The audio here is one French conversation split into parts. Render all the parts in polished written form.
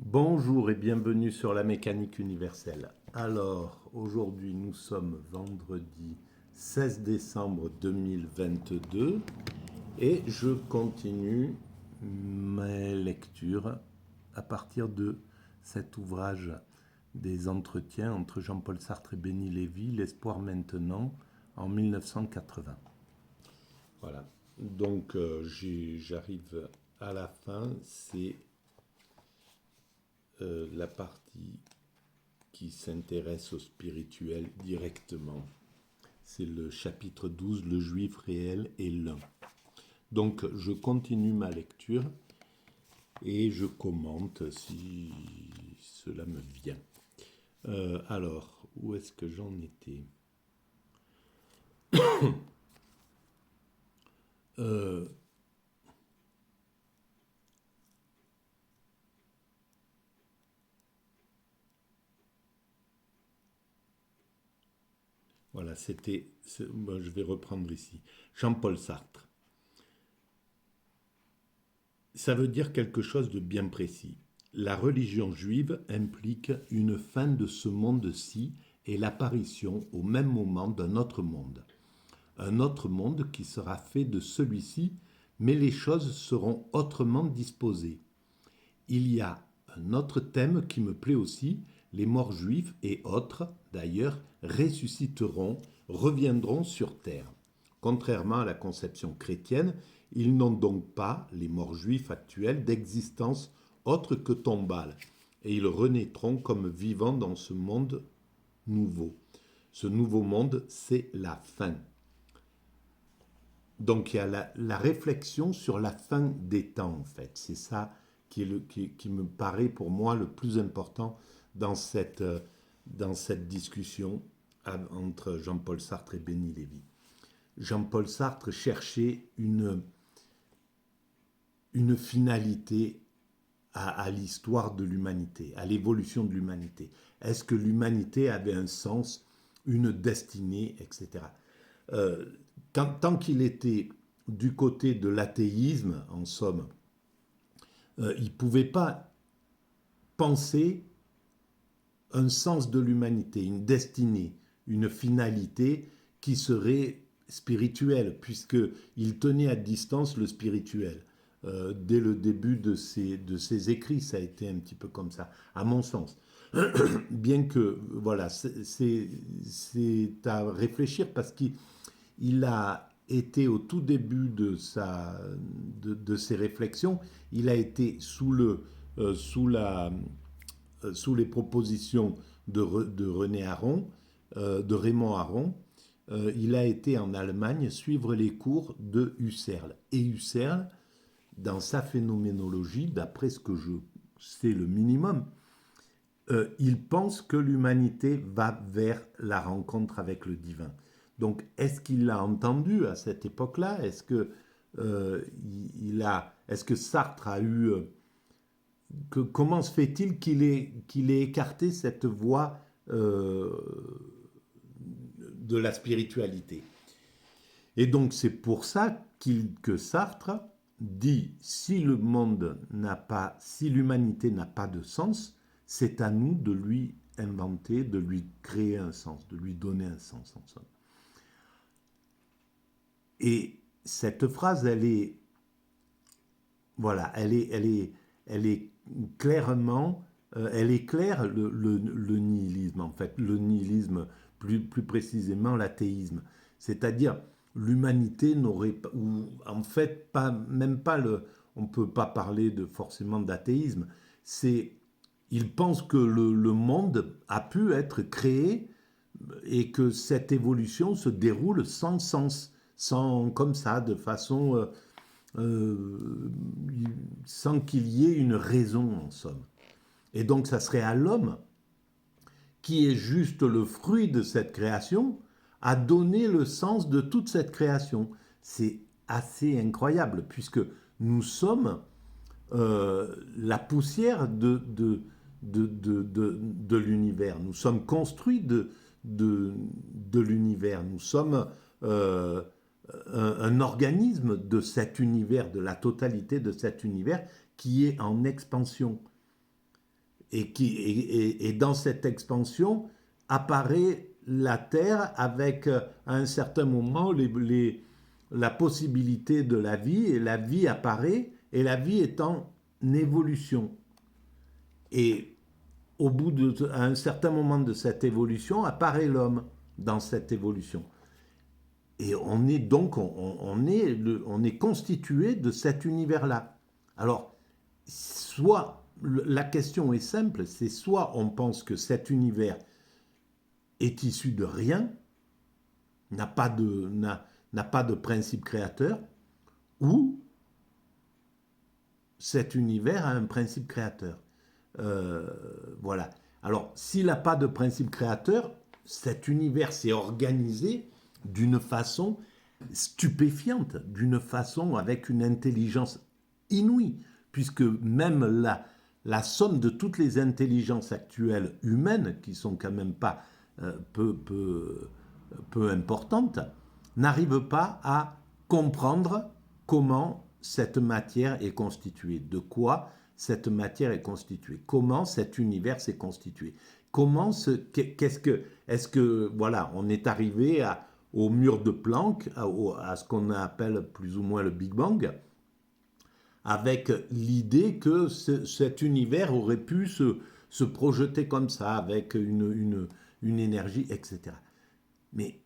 Bonjour et bienvenue sur la mécanique universelle. Alors, aujourd'hui, nous sommes vendredi 16 décembre 2022 et je continue mes lectures à partir de cet ouvrage des entretiens entre Jean-Paul Sartre et Béni Lévy, L'espoir maintenant, en 1980. Voilà. Donc, j'arrive à la fin, c'est la partie qui s'intéresse au spirituel directement. C'est le chapitre 12, le juif réel et l'un. Donc je continue ma lecture et je commente si cela me vient. Alors, où est-ce que j'en étais euh, Voilà, je vais reprendre ici. Jean-Paul Sartre. Ça veut dire quelque chose de bien précis. La religion juive implique une fin de ce monde-ci et l'apparition au même moment d'un autre monde. Un autre monde qui sera fait de celui-ci, mais les choses seront autrement disposées. Il y a un autre thème qui me plaît aussi, les morts juifs et autres, d'ailleurs, ressusciteront, reviendront sur terre. Contrairement à la conception chrétienne, ils n'ont donc pas, les morts juifs actuels, d'existence autre que tombale, et ils renaîtront comme vivants dans ce monde nouveau. Ce nouveau monde, c'est la fin. Donc il y a la réflexion sur la fin des temps, en fait. C'est ça qui me paraît pour moi le plus important dans cette discussion entre Jean-Paul Sartre et Béni Lévy. Jean-Paul Sartre cherchait une finalité à l'histoire de l'humanité, à l'évolution de l'humanité. Est-ce que l'humanité avait un sens, une destinée, etc. Tant qu'il était du côté de l'athéisme, en somme, il ne pouvait pas penser un sens de l'humanité, une destinée, une finalité qui serait spirituelle, puisqu'il tenait à distance le spirituel. Dès le début de ses écrits, ça a été un petit peu comme ça, à mon sens. Bien que, voilà, c'est à réfléchir parce qu'il a été au tout début de ses réflexions, il a été sous les propositions de René Aron, de Raymond Aron. Il a été en Allemagne suivre les cours de Husserl. Et Husserl, dans sa phénoménologie, d'après ce que je sais le minimum, il pense que l'humanité va vers la rencontre avec le divin. Donc, est-ce qu'il l'a entendu à cette époque-là? Est-ce que Sartre a eu comment se fait-il qu'il ait écarté cette voie de la spiritualité? Et donc c'est pour ça que Sartre dit si l'humanité n'a pas de sens, c'est à nous de lui inventer, de lui créer un sens, de lui donner un sens en somme. Et cette phrase, elle est clairement, elle éclaire le nihilisme, en fait, le nihilisme, plus précisément l'athéisme. C'est-à-dire, l'humanité n'aurait pas, ou en fait, même pas on ne peut pas parler forcément d'athéisme, il pense que le monde a pu être créé et que cette évolution se déroule sans sens, comme ça, de façon sans qu'il y ait une raison en somme. Et donc ça serait à l'homme, qui est juste le fruit de cette création, à donner le sens de toute cette création. C'est assez incroyable, puisque nous sommes la poussière de l'univers. Nous sommes construits de l'univers. Nous sommes un organisme de cet univers, de la totalité de cet univers qui est en expansion. et dans cette expansion apparaît la Terre avec à un certain moment la possibilité de la vie, et la vie apparaît, et la vie est en évolution. Et à un certain moment de cette évolution apparaît l'homme dans cette évolution. Et on est donc on est constitué de cet univers-là. Alors, soit la question est simple, c'est soit on pense que cet univers est issu de rien, n'a pas de principe créateur, ou cet univers a un principe créateur. Voilà. Alors, s'il n'a pas de principe créateur, cet univers s'est organisé d'une façon stupéfiante, d'une façon avec une intelligence inouïe, puisque même la somme de toutes les intelligences actuelles humaines, qui sont quand même pas peu importantes, n'arrive pas à comprendre comment cette matière est constituée, de quoi cette matière est constituée, comment cet univers s'est constitué, est-ce que, voilà, on est arrivé au mur de Planck, à ce qu'on appelle plus ou moins le Big Bang, avec l'idée que cet univers aurait pu se projeter comme ça, avec une énergie, etc. Mais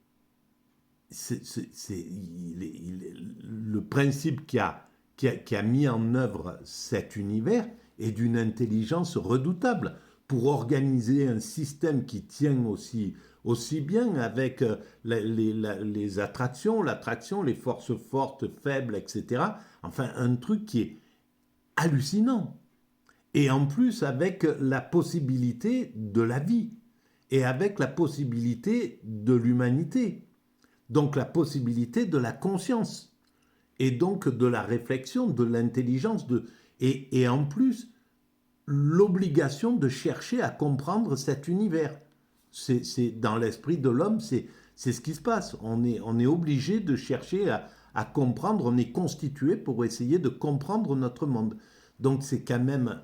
le principe qui a mis en œuvre cet univers est d'une intelligence redoutable pour organiser un système qui tient aussi bien avec les attractions, l'attraction, les forces fortes, faibles, etc. Enfin, un truc qui est hallucinant. Et en plus, avec la possibilité de la vie et avec la possibilité de l'humanité. Donc la possibilité de la conscience et donc de la réflexion, de l'intelligence, et en plus l'obligation de chercher à comprendre cet univers. C'est dans l'esprit de l'homme, c'est ce qui se passe. On est obligé de chercher à comprendre, on est constitué pour essayer de comprendre notre monde. Donc c'est quand même,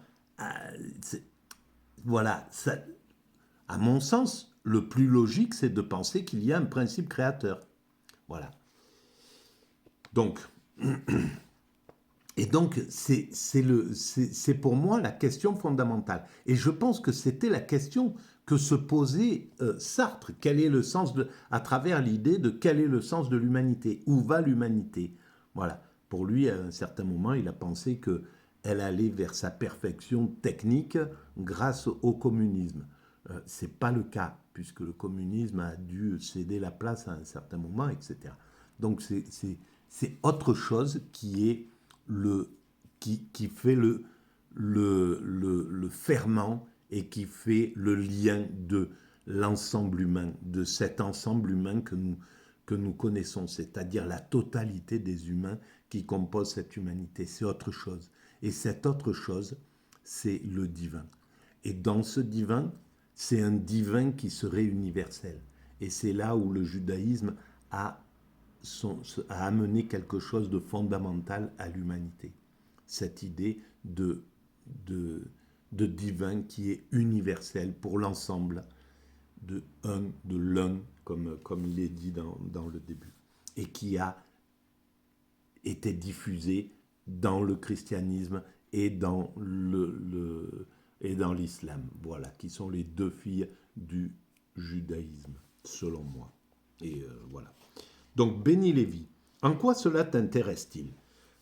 voilà, ça, à mon sens, le plus logique, c'est de penser qu'il y a un principe créateur. Voilà. Donc, et donc, c'est pour moi la question fondamentale. Et je pense que c'était la question que se posait Sartre. Quel est le sens à travers l'idée de quel est le sens de l'humanité? Où va l'humanité? Voilà. Pour lui, à un certain moment, il a pensé qu'elle allait vers sa perfection technique grâce au communisme. Ce n'est pas le cas, puisque le communisme a dû céder la place à un certain moment, etc. Donc c'est autre chose qui fait le ferment et qui fait le lien de l'ensemble humain, de cet ensemble humain que nous connaissons, c'est-à-dire la totalité des humains qui composent cette humanité. C'est autre chose. Et cette autre chose, c'est le divin. Et dans ce divin, c'est un divin qui serait universel. Et c'est là où le judaïsme a amené quelque chose de fondamental à l'humanité. Cette idée de divin qui est universel pour l'ensemble de l'un, comme il est dit dans le début, et qui a été diffusé dans le christianisme et dans l'islam, voilà, qui sont les deux filles du judaïsme, selon moi. Et voilà. Donc, Béni Lévy, en quoi cela t'intéresse-t-il?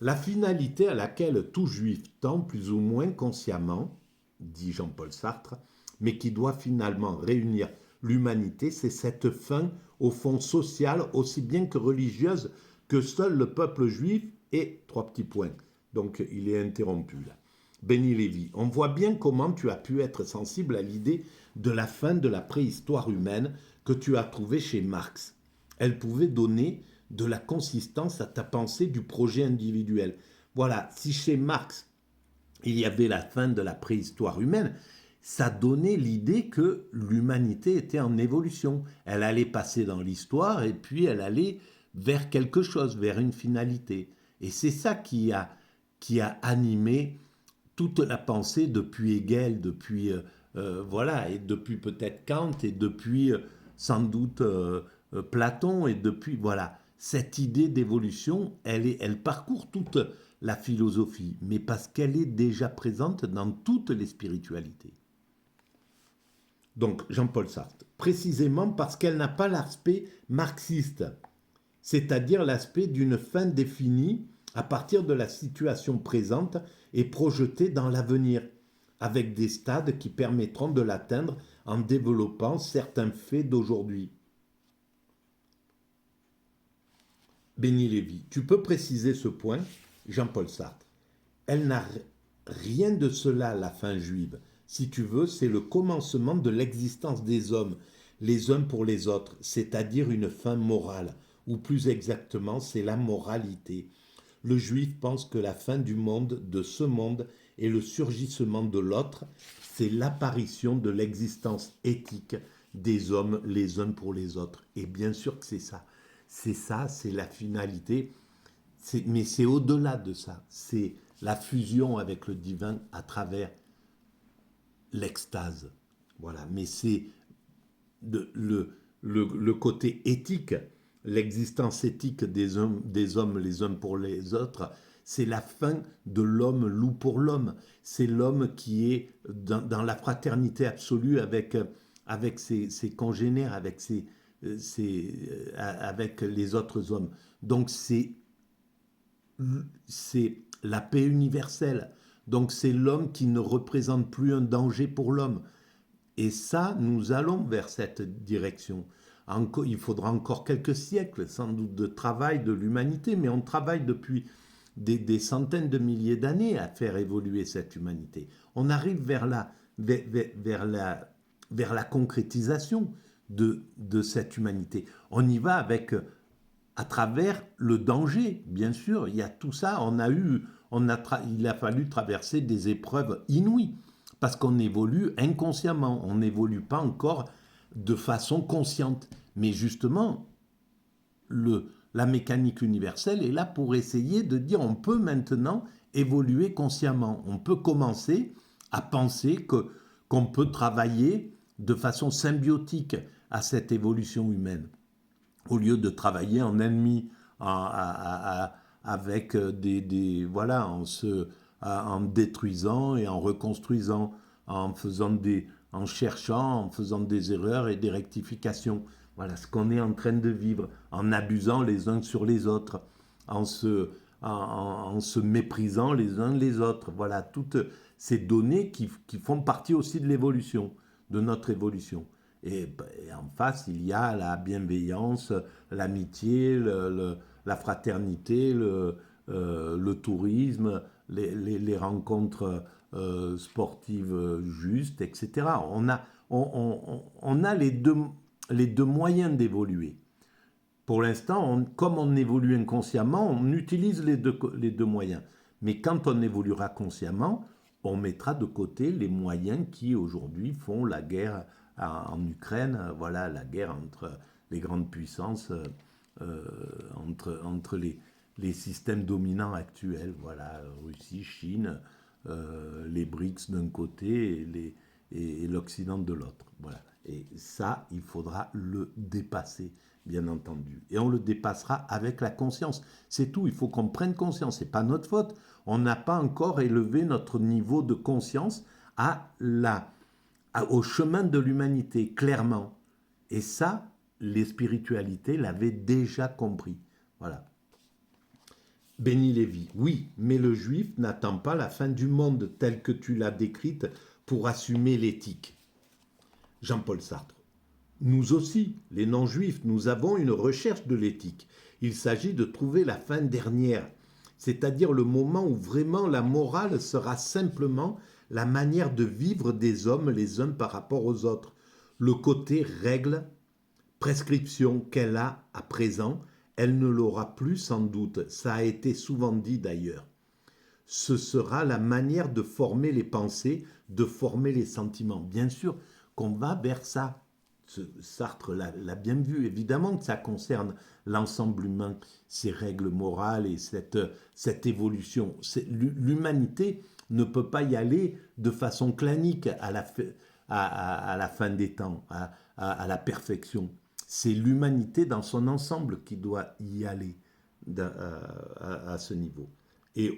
La finalité à laquelle tout juif tend plus ou moins consciemment, dit Jean-Paul Sartre, mais qui doit finalement réunir l'humanité, c'est cette fin, au fond sociale, aussi bien que religieuse, que seul le peuple juif est, 3 petits points. Donc, il est interrompu là. Béni Lévy, on voit bien comment tu as pu être sensible à l'idée de la fin de la préhistoire humaine que tu as trouvée chez Marx. Elle pouvait donner de la consistance à ta pensée du projet individuel. Voilà, si chez Marx, il y avait la fin de la préhistoire humaine, ça donnait l'idée que l'humanité était en évolution. Elle allait passer dans l'histoire et puis elle allait vers quelque chose, vers une finalité. Et c'est ça qui a animé toute la pensée depuis Hegel, depuis voilà, et depuis peut-être Kant, et depuis sans doute Platon, et depuis voilà, cette idée d'évolution, elle parcourt toute la philosophie, mais parce qu'elle est déjà présente dans toutes les spiritualités. Donc Jean-Paul Sartre, précisément parce qu'elle n'a pas l'aspect marxiste, c'est-à-dire l'aspect d'une fin définie à partir de la situation présente et projetée dans l'avenir, avec des stades qui permettront de l'atteindre en développant certains faits d'aujourd'hui. Béni Lévy, tu peux préciser ce point, Jean-Paul Sartre. Elle n'a rien de cela, la fin juive. Si tu veux, c'est le commencement de l'existence des hommes, les uns pour les autres, c'est-à-dire une fin morale, ou plus exactement, c'est la moralité. Le juif pense que la fin du monde, de ce monde, et le surgissement de l'autre, c'est l'apparition de l'existence éthique des hommes les uns pour les autres. Et bien sûr que c'est ça. C'est ça, c'est la finalité. Mais c'est au-delà de ça. C'est la fusion avec le divin à travers l'extase. Voilà. Mais c'est le côté éthique, l'existence éthique des hommes les uns pour les autres, c'est la fin de l'homme loup pour l'homme. C'est l'homme qui est dans la fraternité absolue avec ses congénères, avec les autres hommes. Donc c'est la paix universelle. Donc c'est l'homme qui ne représente plus un danger pour l'homme. Et ça, nous allons vers cette direction. Il faudra encore quelques siècles, sans doute, de travail de l'humanité, mais on travaille depuis des centaines de milliers d'années à faire évoluer cette humanité. On arrive vers la concrétisation de cette humanité. On y va à travers le danger, bien sûr. Il y a tout ça. Il a fallu traverser des épreuves inouïes. Parce qu'on évolue inconsciemment, on n'évolue pas encore de façon consciente. Mais justement, la mécanique universelle est là pour essayer de dire on peut maintenant évoluer consciemment. On peut commencer à penser qu'on peut travailler de façon symbiotique à cette évolution humaine, au lieu de travailler en ennemi, avec voilà, en détruisant et en reconstruisant, en cherchant, en faisant des erreurs et des rectifications. Voilà ce qu'on est en train de vivre, en abusant les uns sur les autres, en se méprisant les uns les autres. Voilà, toutes ces données qui font partie aussi de l'évolution, de notre évolution. Et en face, il y a la bienveillance, l'amitié, la fraternité, le tourisme, les rencontres sportives justes, etc. On a les deux moyens d'évoluer. Pour l'instant, comme on évolue inconsciemment, on utilise les deux moyens. Mais quand on évoluera consciemment, on mettra de côté les moyens qui aujourd'hui font la guerre en Ukraine, voilà, la guerre entre les grandes puissances, entre les systèmes dominants actuels, voilà, Russie, Chine, les BRICS d'un côté et l'Occident de l'autre. Voilà. Et ça, il faudra le dépasser, bien entendu. Et on le dépassera avec la conscience. C'est tout, il faut qu'on prenne conscience. Ce n'est pas notre faute. On n'a pas encore élevé notre niveau de conscience au chemin de l'humanité, clairement. Et ça, les spiritualités l'avaient déjà compris. Voilà. Béni Lévy, oui, mais le juif n'attend pas la fin du monde telle que tu l'as décrite pour assumer l'éthique. Jean-Paul Sartre. Nous aussi, les non-juifs, nous avons une recherche de l'éthique. Il s'agit de trouver la fin dernière, c'est-à-dire le moment où vraiment la morale sera simplement la manière de vivre des hommes les uns par rapport aux autres. Le côté règle, prescription qu'elle a à présent, elle ne l'aura plus sans doute, ça a été souvent dit d'ailleurs. Ce sera la manière de former les pensées, de former les sentiments. Bien sûr qu'on va vers ça. Sartre l'a bien vu, évidemment que ça concerne l'ensemble humain, ces règles morales et cette évolution. L'humanité ne peut pas y aller de façon clanique à la fin des temps, à la perfection. C'est l'humanité dans son ensemble qui doit y aller à ce niveau. Et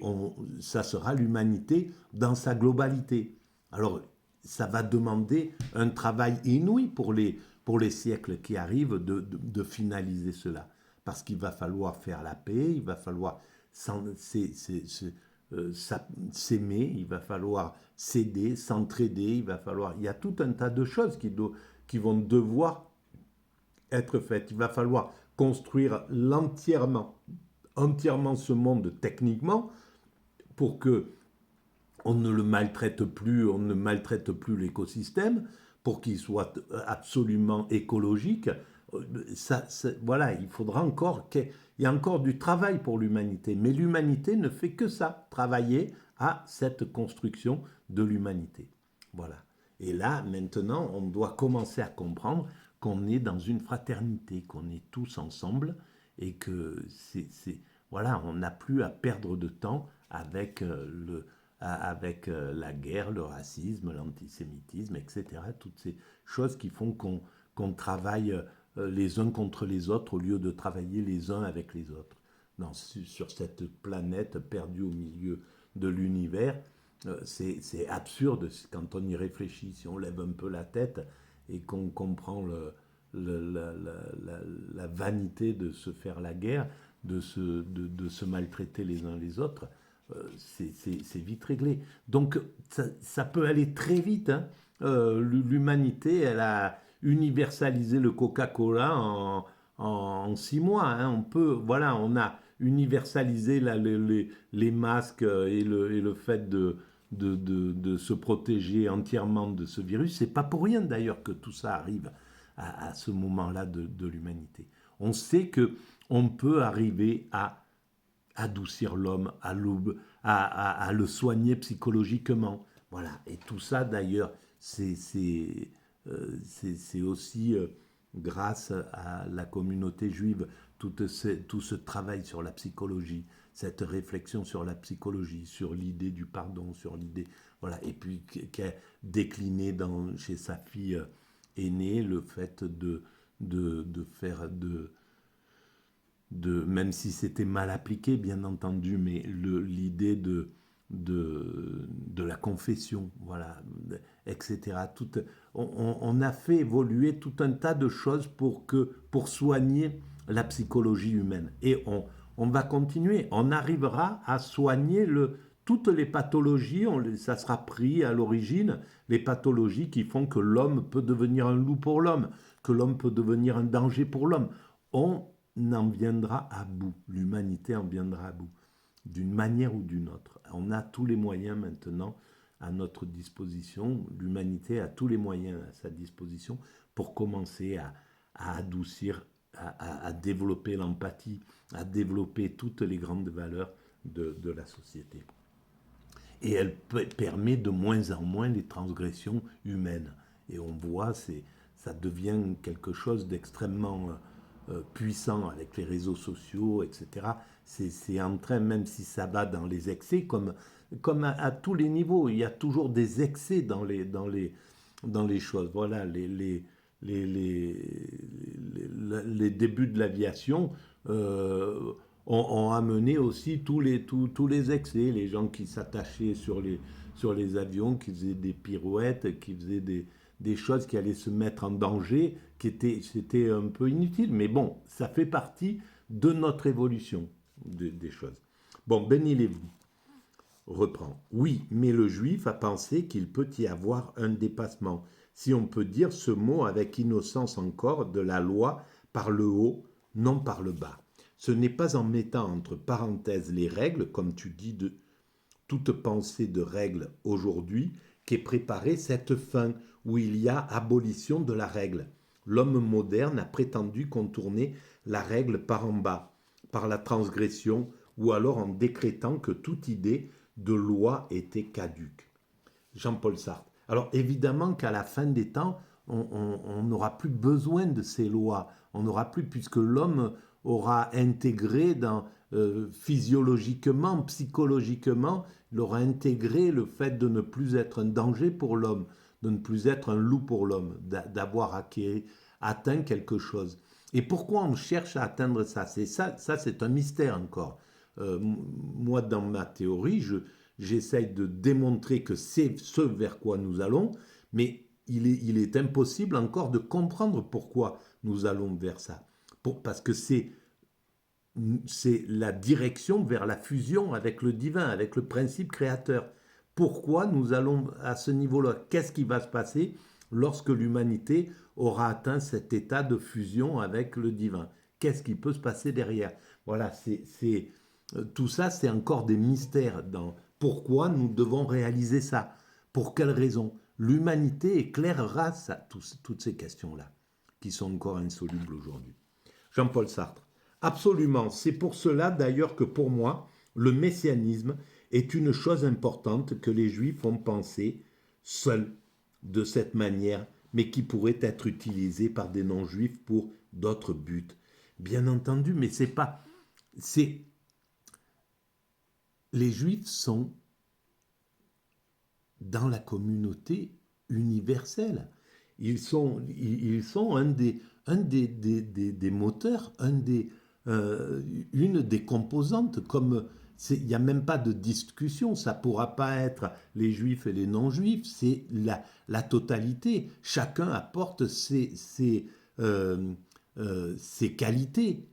ça sera l'humanité dans sa globalité. Alors, ça va demander un travail inouï pour les siècles qui arrivent de finaliser cela. Parce qu'il va falloir faire la paix, il va falloir s'aimer, il va falloir s'aider, s'entraider, il y a tout un tas de choses qui vont devoir être faites. Il va falloir construire entièrement ce monde techniquement pour que on ne le maltraite plus, on ne maltraite plus l'écosystème, pour qu'il soit absolument écologique. Voilà, il faudra encore qu'il y ait encore du travail pour l'humanité. Mais l'humanité ne fait que ça, travailler à cette construction de l'humanité. Voilà. Et là, maintenant, on doit commencer à comprendre qu'on est dans une fraternité, qu'on est tous ensemble et que voilà, on n'a plus à perdre de temps avec la guerre, le racisme, l'antisémitisme, etc. Toutes ces choses qui font qu'on travaille les uns contre les autres au lieu de travailler les uns avec les autres. Sur cette planète perdue au milieu de l'univers, c'est absurde quand on y réfléchit, si on lève un peu la tête et qu'on comprend la vanité de se faire la guerre, de se maltraiter les uns les autres. C'est vite réglé. Donc ça peut aller très vite. Hein. L'humanité, elle a universalisé le Coca-Cola en 6 mois. Hein. On a universalisé les masques et le fait de se protéger entièrement de ce virus. C'est pas pour rien d'ailleurs que tout ça arrive à ce moment-là de l'humanité. On sait que on peut arriver à adoucir l'homme, à le soigner psychologiquement. Voilà. Et tout ça, d'ailleurs, c'est aussi grâce à la communauté juive, tout ce travail sur la psychologie, cette réflexion sur la psychologie, sur l'idée du pardon, sur l'idée... Voilà. Et puis, qui a décliné chez sa fille aînée le fait de faire... même si c'était mal appliqué, bien entendu, mais l'idée de la confession, voilà, etc. On a fait évoluer tout un tas de choses pour soigner la psychologie humaine. Et on va continuer. On arrivera à soigner toutes les pathologies, ça sera pris à l'origine, les pathologies qui font que l'homme peut devenir un loup pour l'homme, que l'homme peut devenir un danger pour l'homme. On en viendra à bout, l'humanité en viendra à bout, d'une manière ou d'une autre. On a tous les moyens maintenant à notre disposition, l'humanité a tous les moyens à sa disposition pour commencer à adoucir, à développer l'empathie, à développer toutes les grandes valeurs de la société. Et elle permet de moins en moins les transgressions humaines. Et on voit, ça devient quelque chose d'extrêmement puissant avec les réseaux sociaux, etc. C'est en train, même si ça va dans les excès, comme à tous les niveaux, il y a toujours des excès dans les choses. Voilà, les débuts de l'aviation ont amené aussi tous les excès, les gens qui s'attachaient sur les avions, qui faisaient des pirouettes, qui faisaient des choses qui allaient se mettre en danger, c'était un peu inutile. Mais bon, ça fait partie de notre évolution des choses. Bon, Benny Lévy reprend. Oui, mais le juif a pensé qu'il peut y avoir un dépassement, si on peut dire ce mot avec innocence encore, de la loi par le haut, non par le bas. Ce n'est pas en mettant entre parenthèses les règles, comme tu dis, de toute pensée de règles aujourd'hui, qu'est préparée cette fin où il y a abolition de la règle. L'homme moderne a prétendu contourner la règle par en bas, par la transgression, ou alors en décrétant que toute idée de loi était caduque. Jean-Paul Sartre. Alors évidemment qu'à la fin des temps, on n'aura plus besoin de ces lois. On n'aura plus, puisque l'homme aura intégré physiologiquement, psychologiquement, Il aura intégré le fait de ne plus être un danger pour l'homme, de ne plus être un loup pour l'homme, d'avoir atteint quelque chose. Et pourquoi on cherche à atteindre ça? Ça c'est un mystère encore. Moi, dans ma théorie, j'essaye de démontrer que c'est ce vers quoi nous allons, mais il est impossible encore de comprendre pourquoi nous allons vers ça. Parce que c'est la direction vers la fusion avec le divin, avec le principe créateur. Pourquoi nous allons à ce niveau-là? Qu'est-ce qui va se passer lorsque l'humanité aura atteint cet état de fusion avec le divin? Qu'est-ce qui peut se passer derrière? Voilà, tout ça, c'est encore des mystères dans pourquoi nous devons réaliser ça. Pour quelles raisons? L'humanité éclairera ça, toutes ces questions-là, qui sont encore insolubles aujourd'hui. Jean-Paul Sartre. Absolument. C'est pour cela d'ailleurs que pour moi, le messianisme est une chose importante que les juifs ont pensé seuls de cette manière, mais qui pourrait être utilisée par des non-juifs pour d'autres buts. Bien entendu, mais c'est pas... C'est... Les juifs sont dans la communauté universelle. Ils sont un des moteurs, une des composantes, comme il n'y a même pas de discussion, ça ne pourra pas être les juifs et les non-juifs, c'est la totalité. Chacun apporte ses qualités.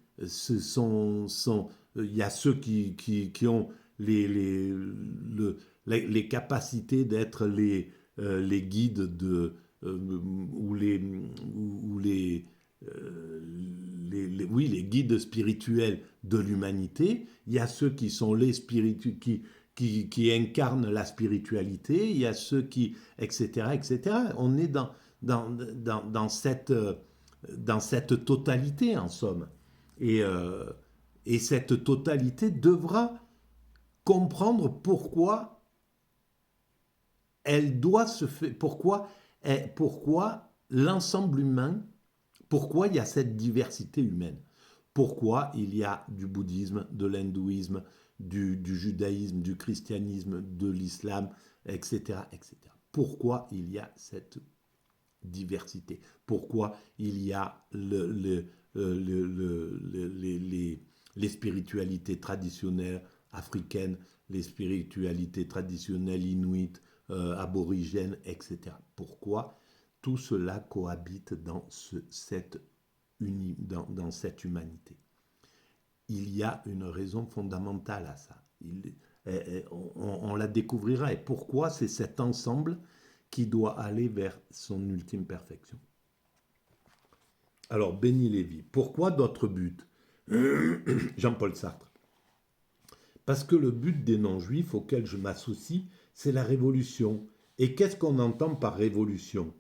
Il y a ceux qui ont les capacités d'être les guides oui, les guides spirituels de l'humanité. Il y a ceux qui sont qui incarnent la spiritualité. Il y a ceux qui, etc., etc. On est dans cette totalité, en somme. Et cette totalité devra comprendre pourquoi elle doit se faire, pourquoi l'ensemble humain, pourquoi il y a cette diversité humaine, pourquoi il y a du bouddhisme, de l'hindouisme, du judaïsme, du christianisme, de l'islam, etc., etc. Pourquoi il y a cette diversité, pourquoi il y a les spiritualités traditionnelles africaines, les spiritualités traditionnelles inuites, aborigènes, etc. Pourquoi tout cela cohabite dans cette humanité? Il y a une raison fondamentale à ça. On la découvrira. Et pourquoi c'est cet ensemble qui doit aller vers son ultime perfection? Alors, Béni Lévy, pourquoi d'autres buts? Jean-Paul Sartre. Parce que le but des non-juifs auxquels je m'associe, c'est la révolution. Et qu'est-ce qu'on entend par révolution?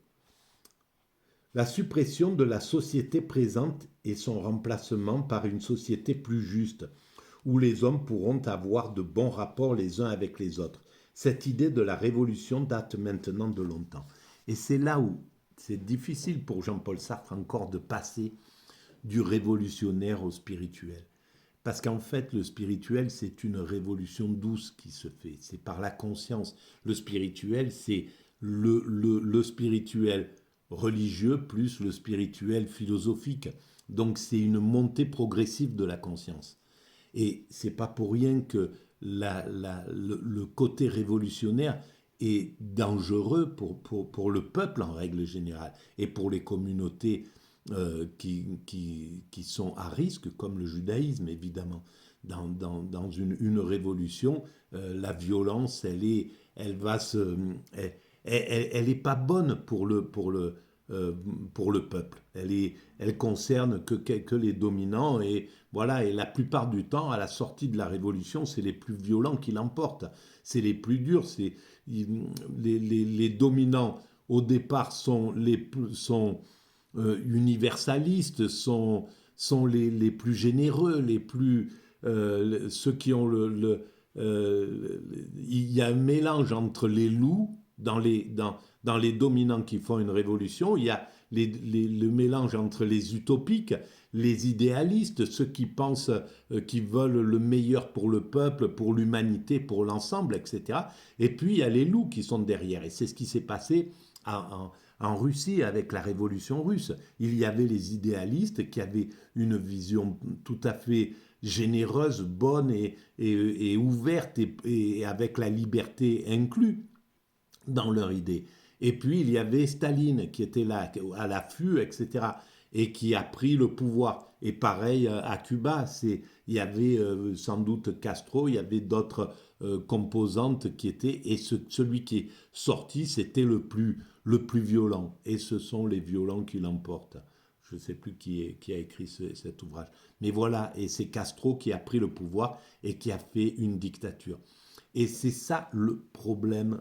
La suppression de la société présente et son remplacement par une société plus juste, où les hommes pourront avoir de bons rapports les uns avec les autres. Cette idée de la révolution date maintenant de longtemps. Et c'est là où c'est difficile pour Jean-Paul Sartre encore de passer du révolutionnaire au spirituel. Parce qu'en fait, le spirituel, c'est une révolution douce qui se fait. C'est par la conscience. Le spirituel, c'est le spirituel religieux plus le spirituel philosophique. Donc, c'est une montée progressive de la conscience. Et c'est pas pour rien que le côté révolutionnaire est dangereux pour le peuple en règle générale et pour les communautés qui sont à risque, comme le judaïsme évidemment. Dans une révolution, la violence, elle est pas bonne pour le peuple. Elle concerne que les dominants et voilà. Et la plupart du temps, à la sortie de la révolution, c'est les plus violents qui l'emportent. C'est les plus durs. Les dominants au départ sont universalistes, sont les plus généreux, ceux qui ont il y a un mélange entre les loups dans les dominants qui font une révolution, il y a le mélange entre les utopiques, les idéalistes, ceux qui pensent, qui veulent le meilleur pour le peuple, pour l'humanité, pour l'ensemble, etc. Et puis il y a les loups qui sont derrière. Et c'est ce qui s'est passé en Russie avec la révolution russe. Il y avait les idéalistes qui avaient une vision tout à fait généreuse, bonne et ouverte et avec la liberté inclue dans leur idée. Et puis il y avait Staline qui était là à l'affût, etc. et qui a pris le pouvoir. Et pareil à Cuba, il y avait sans doute Castro, il y avait d'autres composantes qui étaient, et celui qui est sorti, c'était le plus violent. Et ce sont les violents qui l'emportent. Je ne sais plus qui a écrit cet ouvrage. Mais voilà, et c'est Castro qui a pris le pouvoir et qui a fait une dictature. Et c'est ça le problème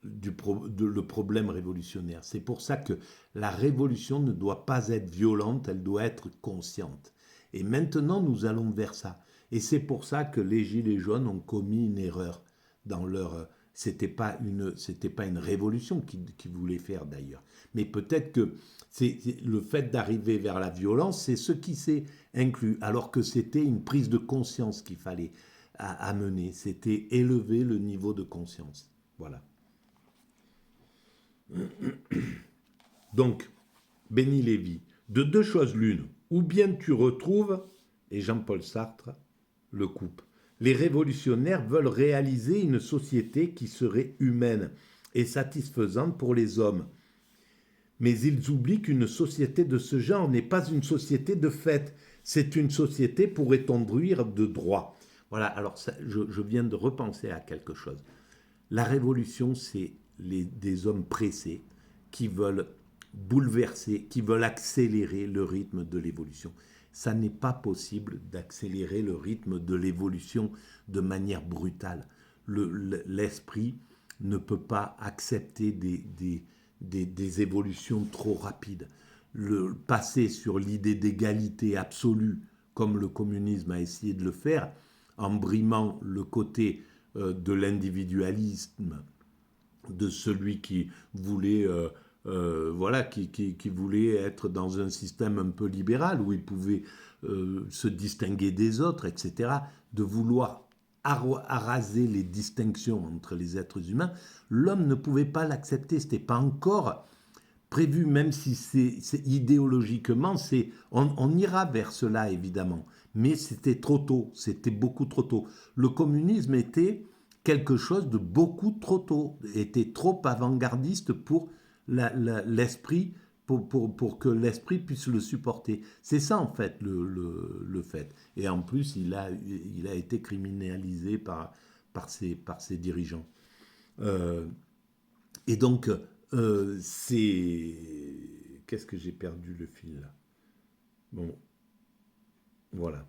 le problème révolutionnaire. C'est pour ça que la révolution ne doit pas être violente, elle doit être consciente. Et maintenant, nous allons vers ça. Et c'est pour ça que les Gilets jaunes ont commis une erreur dans leur... C'était pas une révolution qu'ils voulaient faire d'ailleurs. Mais peut-être que le fait d'arriver vers la violence, c'est ce qui s'est inclus, alors que c'était une prise de conscience qu'il fallait amener. C'était élever le niveau de conscience. Voilà. Donc, Béni Lévy, de deux choses l'une, ou bien tu retrouves, et Jean-Paul Sartre le coupe, les révolutionnaires veulent réaliser une société qui serait humaine et satisfaisante pour les hommes. Mais ils oublient qu'une société de ce genre n'est pas une société de fait, c'est une société pour étendrir de droits. Voilà, alors ça, je viens de repenser à quelque chose. La révolution, c'est des hommes pressés qui veulent bouleverser, qui veulent accélérer le rythme de l'évolution. Ça n'est pas possible d'accélérer le rythme de l'évolution de manière brutale. L'esprit ne peut pas accepter des évolutions trop rapides. Passer sur l'idée d'égalité absolue, comme le communisme a essayé de le faire, en brimant le côté de l'individualisme, de celui qui voulait, voilà, qui voulait être dans un système un peu libéral où il pouvait se distinguer des autres, etc., de vouloir araser les distinctions entre les êtres humains, l'homme ne pouvait pas l'accepter. C'était pas encore prévu, même si c'est idéologiquement, on ira vers cela évidemment, mais c'était trop tôt, c'était beaucoup trop tôt. Le communisme était quelque chose de beaucoup trop tôt, était trop avant-gardiste pour l'esprit, pour que l'esprit puisse le supporter. C'est ça en fait le fait. Et en plus, il a été criminalisé par ses dirigeants. Euh, et donc, c'est... Qu'est-ce que j'ai perdu le fil là? Bon, voilà.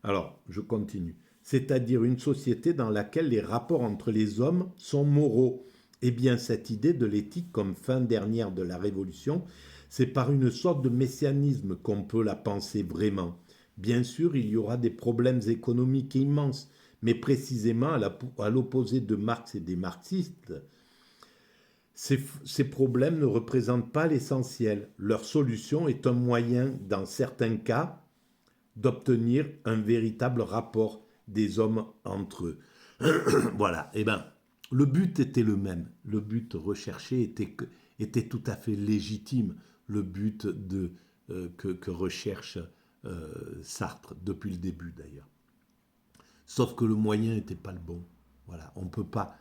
Alors, je continue. C'est-à-dire une société dans laquelle les rapports entre les hommes sont moraux. Eh bien, cette idée de l'éthique comme fin dernière de la Révolution, c'est par une sorte de messianisme qu'on peut la penser vraiment. Bien sûr, il y aura des problèmes économiques immenses, mais précisément à l'opposé de Marx et des marxistes, ces problèmes ne représentent pas l'essentiel. Leur solution est un moyen, dans certains cas, d'obtenir un véritable rapport des hommes entre eux. Voilà, eh bien, le but était le même. Le but recherché était tout à fait légitime. Le but que recherche Sartre, depuis le début d'ailleurs. Sauf que le moyen n'était pas le bon. Voilà, on ne peut pas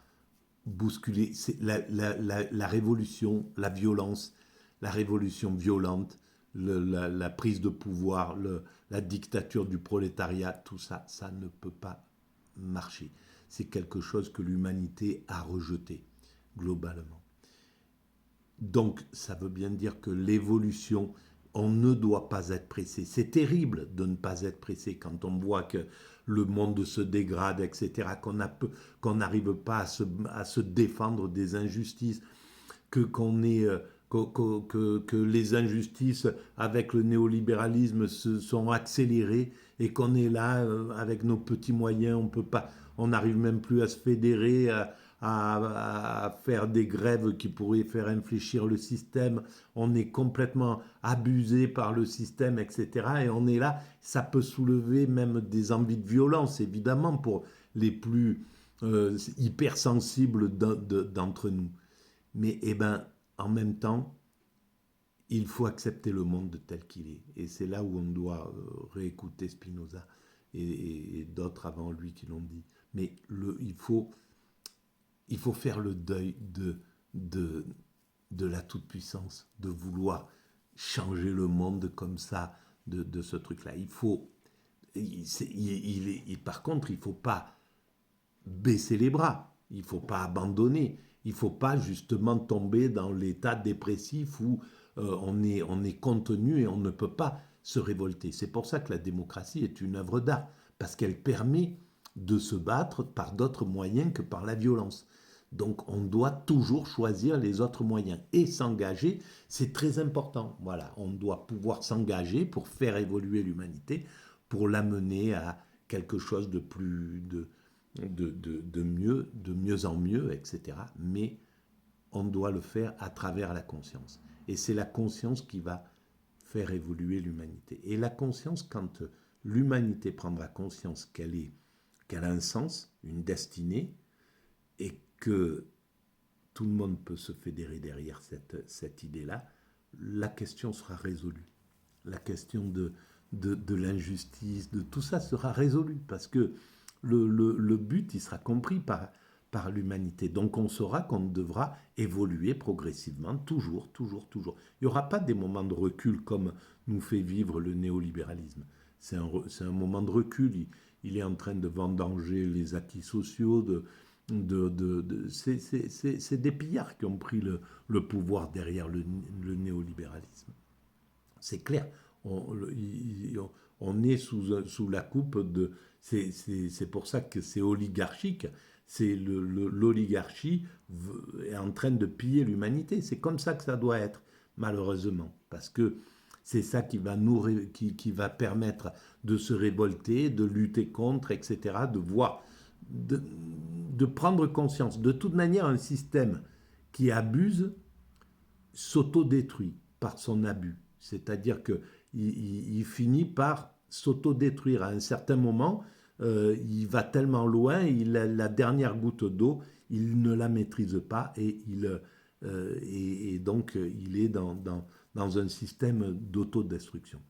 bousculer la révolution, la violence, la révolution violente, la prise de pouvoir, la dictature du prolétariat, tout ça, ça ne peut pas marcher. C'est quelque chose que l'humanité a rejeté, globalement. Donc, ça veut bien dire que l'évolution, on ne doit pas être pressé. C'est terrible de ne pas être pressé quand on voit que le monde se dégrade, etc., qu'on n'arrive pas à se défendre des injustices, que les injustices avec le néolibéralisme se sont accélérées et qu'on est là avec nos petits moyens, on n'arrive même plus à se fédérer, à faire des grèves qui pourraient faire infléchir le système, on est complètement abusé par le système, etc. Et on est là, ça peut soulever même des envies de violence, évidemment, pour les plus hypersensibles d'entre nous. Mais eh ben, en même temps, il faut accepter le monde tel qu'il est. Et c'est là où on doit réécouter Spinoza et d'autres avant lui qui l'ont dit. Mais il faut faire le deuil de, de la toute-puissance, de vouloir changer le monde comme ça, de ce truc-là. Par contre, il ne faut pas baisser les bras, il ne faut pas abandonner, il ne faut pas justement tomber dans l'état dépressif où on est contenu et on ne peut pas se révolter. C'est pour ça que la démocratie est une œuvre d'art, parce qu'elle permet de se battre par d'autres moyens que par la violence. Donc on doit toujours choisir les autres moyens et s'engager, c'est très important. Voilà, on doit pouvoir s'engager pour faire évoluer l'humanité, pour l'amener à quelque chose de plus de mieux en mieux, etc. Mais on doit le faire à travers la conscience. Et c'est la conscience qui va faire évoluer l'humanité. Et la conscience, quand l'humanité prendra conscience qu'elle a un sens, une destinée, et que tout le monde peut se fédérer derrière cette idée-là, la question sera résolue. La question de l'injustice, de tout ça sera résolue, parce que le but, il sera compris par l'humanité. Donc on saura qu'on devra évoluer progressivement, toujours, toujours, toujours. Il n'y aura pas des moments de recul comme nous fait vivre le néolibéralisme. C'est un moment de recul. Il est en train de vendanger les acquis sociaux. C'est des pillards qui ont pris le pouvoir derrière le néolibéralisme. C'est clair. On est sous la coupe de... C'est pour ça que c'est oligarchique. L'oligarchie est en train de piller l'humanité. C'est comme ça que ça doit être, malheureusement. Parce que c'est ça qui va qui va permettre de se révolter, de lutter contre, etc., de voir, de prendre conscience. De toute manière, un système qui abuse s'autodétruit par son abus. C'est-à-dire qu'il finit par s'autodétruire. À un certain moment, il va tellement loin, la dernière goutte d'eau, il ne la maîtrise pas et donc il est dans un système d'autodestruction.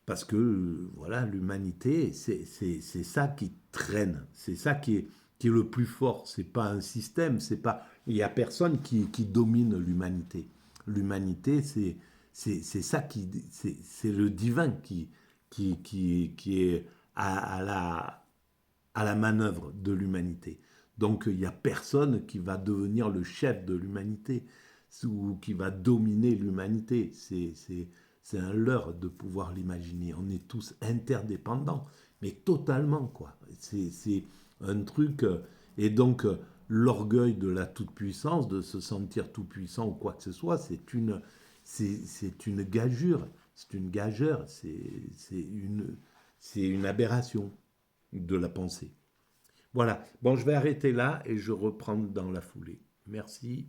Parce que voilà, l'humanité, c'est ça qui traîne, c'est ça qui est le plus fort. C'est pas un système, c'est pas, il y a personne qui domine l'humanité. L'humanité, c'est ça c'est le divin qui est à la manœuvre de l'humanité. Donc il n'y a personne qui va devenir le chef de l'humanité ou qui va dominer l'humanité. C'est un leurre de pouvoir l'imaginer. On est tous interdépendants, mais totalement, quoi. C'est un truc. Et donc, l'orgueil de la toute-puissance, de se sentir tout-puissant ou quoi que ce soit, c'est une gageure. C'est une gageure. C'est une aberration de la pensée. Voilà. Bon, je vais arrêter là et je reprends dans la foulée. Merci.